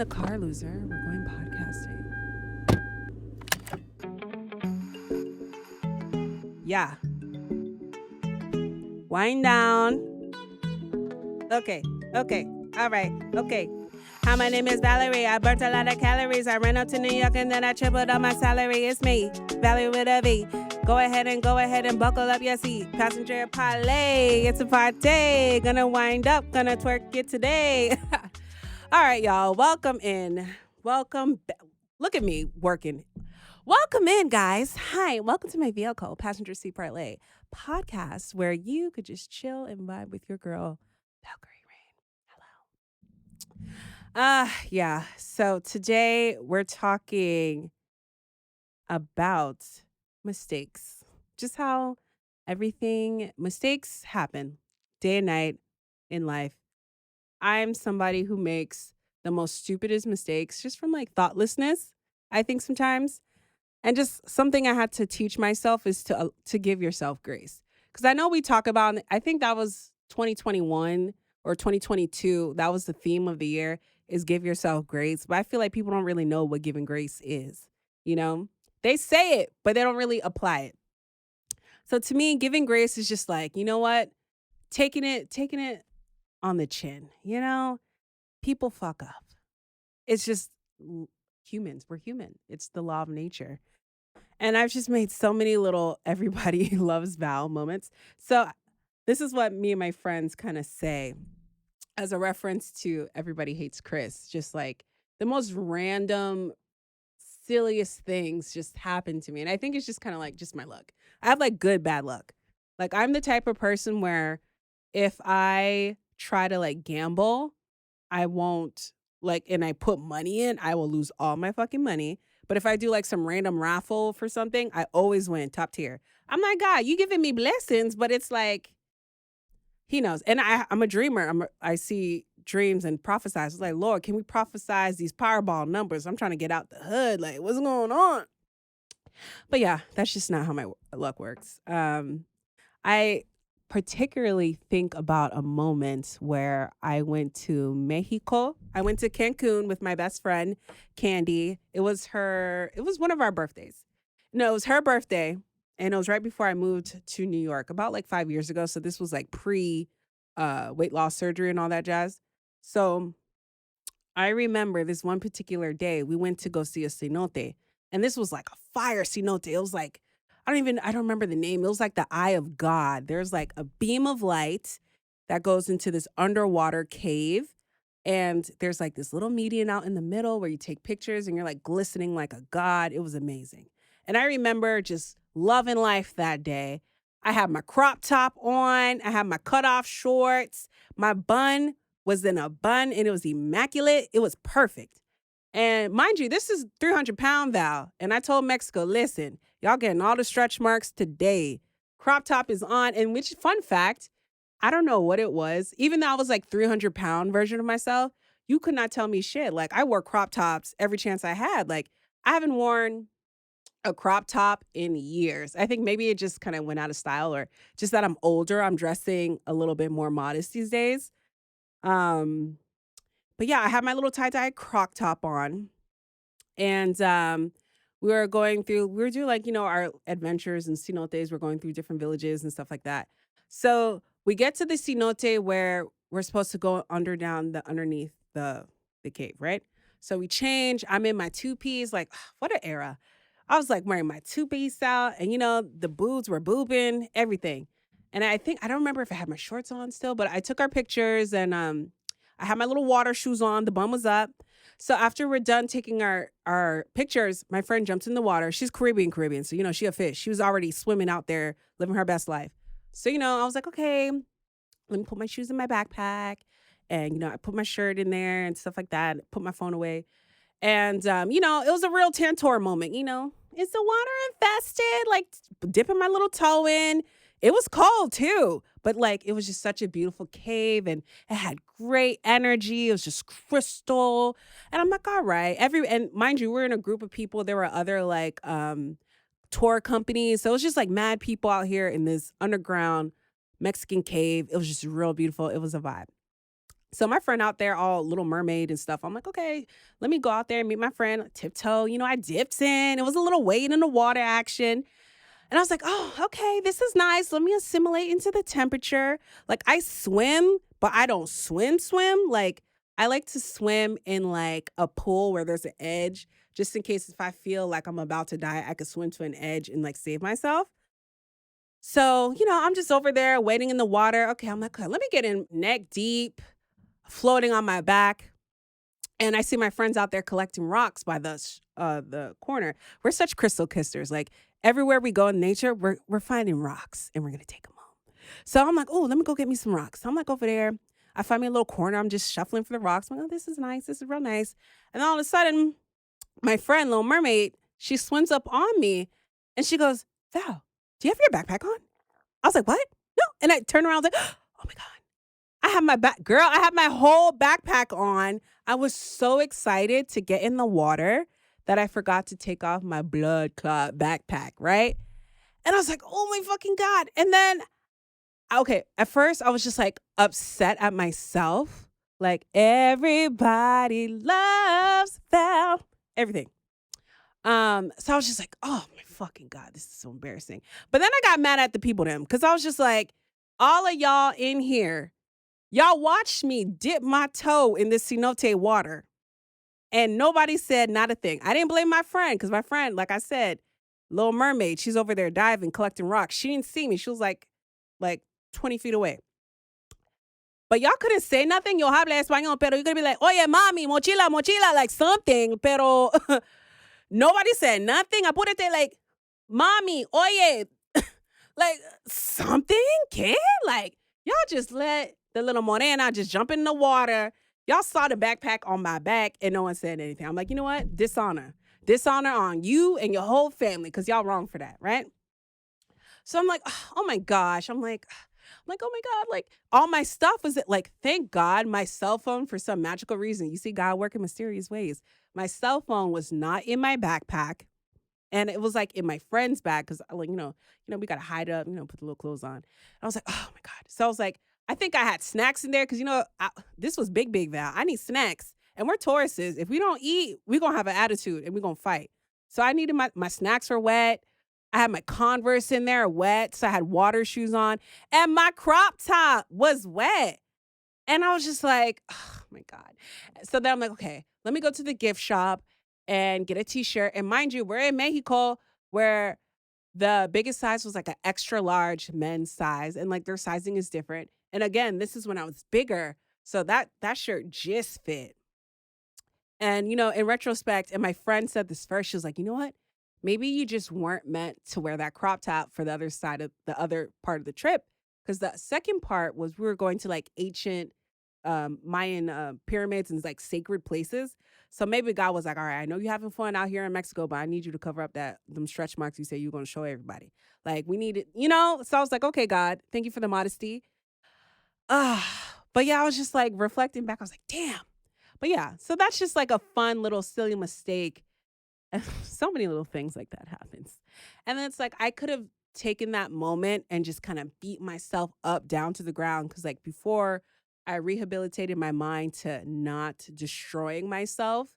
the car, loser. We're going podcasting. Yeah. Wind down. Okay. All right. Okay. Hi, my name is Valerie. I burnt a lot of calories. I ran up to New York and then I tripled up my salary. It's me, Valerie with a V. Go ahead and buckle up your seat. Passenger parlay. It's a party. Gonna wind up. Gonna twerk it today. All right, y'all. Welcome in. Look at me working. Welcome in, guys. Hi. Welcome to my vehicle, Passenger Seat Parlay podcast, where you could just chill and vibe with your girl, Valkyrie Rain. Hello. Yeah. So today we're talking about mistakes. Just how mistakes happen day and night in life. I'm somebody who makes the most stupidest mistakes just from like thoughtlessness, I think sometimes. And just something I had to teach myself is to give yourself grace. Because I know we talk about, I think that was 2021 or 2022. That was the theme of the year, is give yourself grace. But I feel like people don't really know what giving grace is. You know, they say it, but they don't really apply it. So to me, giving grace is just like, you know what? Taking it on the chin. You know, people fuck up. It's just humans. We're human. It's the law of nature. And I've just made so many little everybody loves Val moments. So this is what me and my friends kind of say as a reference to Everybody Hates Chris. Just like the most random, silliest things just happen to me. And I think it's just kind of like just my luck. I have like good, bad luck. Like I'm the type of person where if I try to like gamble, I won't and I put money in, I will lose all my fucking money. But if I do like some random raffle for something, I always win top tier. I'm like, God, you giving me blessings, but it's like, he knows. And I'm a dreamer. I see dreams and prophesize. It's like, Lord, can we prophesize these Powerball numbers? I'm trying to get out the hood. Like, what's going on? But yeah, that's just not how my luck works. I particularly think about a moment where I went to Mexico. I went to Cancun with my best friend, Candy. It was one of our birthdays. No, it was her birthday. And it was right before I moved to New York, about like 5 years ago. So this was like pre weight loss surgery and all that jazz. So I remember this one particular day, we went to go see a cenote. And this was like a fire cenote. It was like, I don't remember the name. It was like the eye of God. There's like a beam of light that goes into this underwater cave. And there's like this little median out in the middle where you take pictures and you're like glistening like a god. It was amazing. And I remember just loving life that day. I had my crop top on. I had my cutoff shorts. My bun was in a bun and it was immaculate. It was perfect. And mind you, this is 300-pound Val. And I told Mexico, listen, y'all getting all the stretch marks today. Crop top is on. And which, fun fact, I don't know what it was. Even though I was like 300-pound version of myself, you could not tell me shit. Like I wore crop tops every chance I had. Like I haven't worn a crop top in years. I think maybe it just kind of went out of style or just that I'm older. I'm dressing a little bit more modest these days. But yeah, I had my little tie-dye croc top on. And we were doing like, our adventures and cenotes. We're going through different villages and stuff like that. So we get to the cenote where we're supposed to go underneath the cave, right? So we change. I'm in my two-piece, like, what an era. I was like wearing my two-piece out, and the boobs were boobing, everything. And I don't remember if I had my shorts on still, but I took our pictures and I had my little water shoes on. The bum was up. So after we're done taking our pictures, my friend jumps in the water. She's Caribbean. So, she a fish. She was already swimming out there, living her best life. So, I was like, okay, let me put my shoes in my backpack. And, I put my shirt in there and stuff like that. Put my phone away. And, it was a real Tantor moment, Is the water infested? Like dipping my little toe in. It was cold too, but like it was just such a beautiful cave and it had great energy. It was just crystal. And I'm like, all right. And mind you, we're in a group of people. There were other like tour companies. So it was just like mad people out here in this underground Mexican cave. It was just real beautiful. It was a vibe. So my friend out there, all Little Mermaid and stuff. I'm like, okay, let me go out there and meet my friend. Tiptoe, I dipped in. It was a little wade in the water action. And I was like, oh, okay, this is nice. Let me assimilate into the temperature. Like I swim, but I don't swim. Like I like to swim in like a pool where there's an edge, just in case if I feel like I'm about to die, I could swim to an edge and like save myself. So, I'm just over there waiting in the water. Okay, I'm like, okay, let me get in neck deep, floating on my back. And I see my friends out there collecting rocks by the corner. We're such crystal kissers. Like everywhere we go in nature, we're finding rocks and we're gonna take them home. So I'm like, oh, let me go get me some rocks. So I'm like over there. I find me a little corner. I'm just shuffling for the rocks. I'm like, oh, this is nice. This is real nice. And then all of a sudden, my friend, Little Mermaid, she swims up on me and she goes, Val, do you have your backpack on? I was like, what? No. And I turned around, I was like, oh my God. I had my whole backpack on. I was so excited to get in the water that I forgot to take off my blood clot backpack, right? And I was like, oh my fucking God. And then, okay, at first I was just like upset at myself. Like, everybody loves Val. Everything. So I was just like, oh my fucking God, this is so embarrassing. But then I got mad at the people then, because I was just like, all of y'all in here, y'all watched me dip my toe in this cenote water and nobody said not a thing. I didn't blame my friend because my friend, like I said, Little Mermaid, she's over there diving, collecting rocks. She didn't see me. She was like 20 feet away. But y'all couldn't say nothing. Yo habla español, pero you could be like, oye, mami, mochila, like something. Pero nobody said nothing. Apúrate, like, mommy, oye, like something, kid? Like, y'all just let the little morena just jump in the water. Y'all saw the backpack on my back and no one said anything. I'm like, you know what? Dishonor. Dishonor on you and your whole family because y'all wrong for that, right? So I'm like, oh my gosh. I'm like, oh my God, like all my stuff was like, thank God my cell phone for some magical reason. You see God work in mysterious ways. My cell phone was not in my backpack. And it was like in my friend's bag because, like, we got to hide up, put the little clothes on. And I was like, oh my God. So I was like, I think I had snacks in there because, this was big Val. I need snacks. And we're Tauruses. If we don't eat, we're going to have an attitude and we're going to fight. So I needed my snacks were wet. I had my Converse in there wet. So I had water shoes on. And my crop top was wet. And I was just like, oh my God. So then I'm like, okay, let me go to the gift shop and get a t-shirt. And mind you, we're in Mexico where the biggest size was like an extra large men's size. And like their sizing is different. And again, this is when I was bigger. So that shirt just fit. And, in retrospect, and my friend said this first, she was like, you know what? Maybe you just weren't meant to wear that crop top for the other side of the other part of the trip. Because the second part was we were going to like ancient Mayan pyramids and like sacred places. So maybe God was like, all right, I know you're having fun out here in Mexico, but I need you to cover up them stretch marks you say you're going to show everybody. Like we need it, So I was like, okay, God, thank you for the modesty. But yeah, I was just like reflecting back. I was like, damn. But yeah, so that's just like a fun little silly mistake. And so many little things like that happens. And then it's like, I could have taken that moment and just kind of beat myself up down to the ground. Cause like before I rehabilitated my mind to not destroying myself,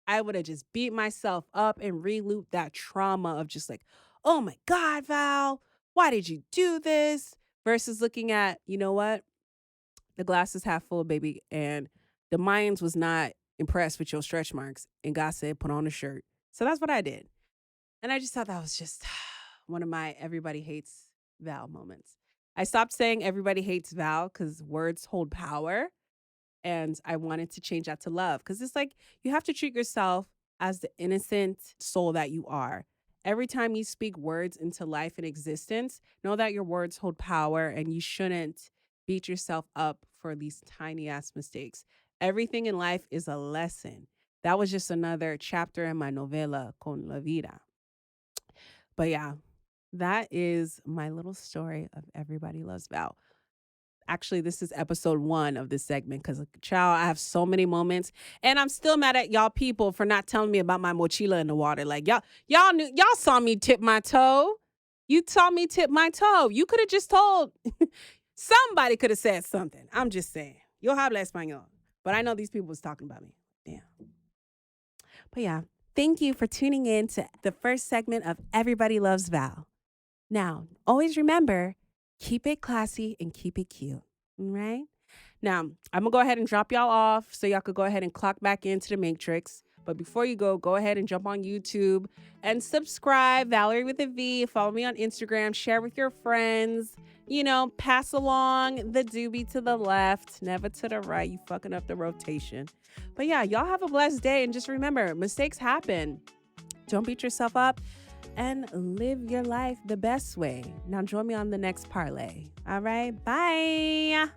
I would have just beat myself up and re-looped that trauma of just like, oh my God, Val, why did you do this? Versus looking at, you know what? The glass is half full, baby. And the Mayans was not impressed with your stretch marks. And God said, put on a shirt. So that's what I did. And I just thought that was just one of my everybody hates Val moments. I stopped saying everybody hates Val because words hold power. And I wanted to change that to love because it's like you have to treat yourself as the innocent soul that you are. Every time you speak words into life and existence, know that your words hold power and you shouldn't beat yourself up for these tiny ass mistakes. Everything in life is a lesson. That was just another chapter in my novela Con la Vida. But yeah, that is my little story of Everybody Loves Val. Actually, this is episode 1 of this segment because, child, I have so many moments, and I'm still mad at y'all people for not telling me about my mochila in the water. Like y'all saw me tip my toe. You saw me tip my toe. You could have just told. Somebody could have said something. I'm just saying. Yo habla español. But I know these people was talking about me. Damn. But yeah, thank you for tuning in to the first segment of Everybody Loves Val. Now, always remember, keep it classy and keep it cute. All right? Now, I'm going to go ahead and drop y'all off so y'all could go ahead and clock back into the Matrix. But before you go ahead and jump on YouTube and subscribe, Valerie with a V. Follow me on Instagram. Share with your friends. You know, pass along the doobie to the left, never to the right. You fucking up the rotation. But yeah, y'all have a blessed day. And just remember, mistakes happen. Don't beat yourself up and live your life the best way. Now join me on the next parlay. All right, bye.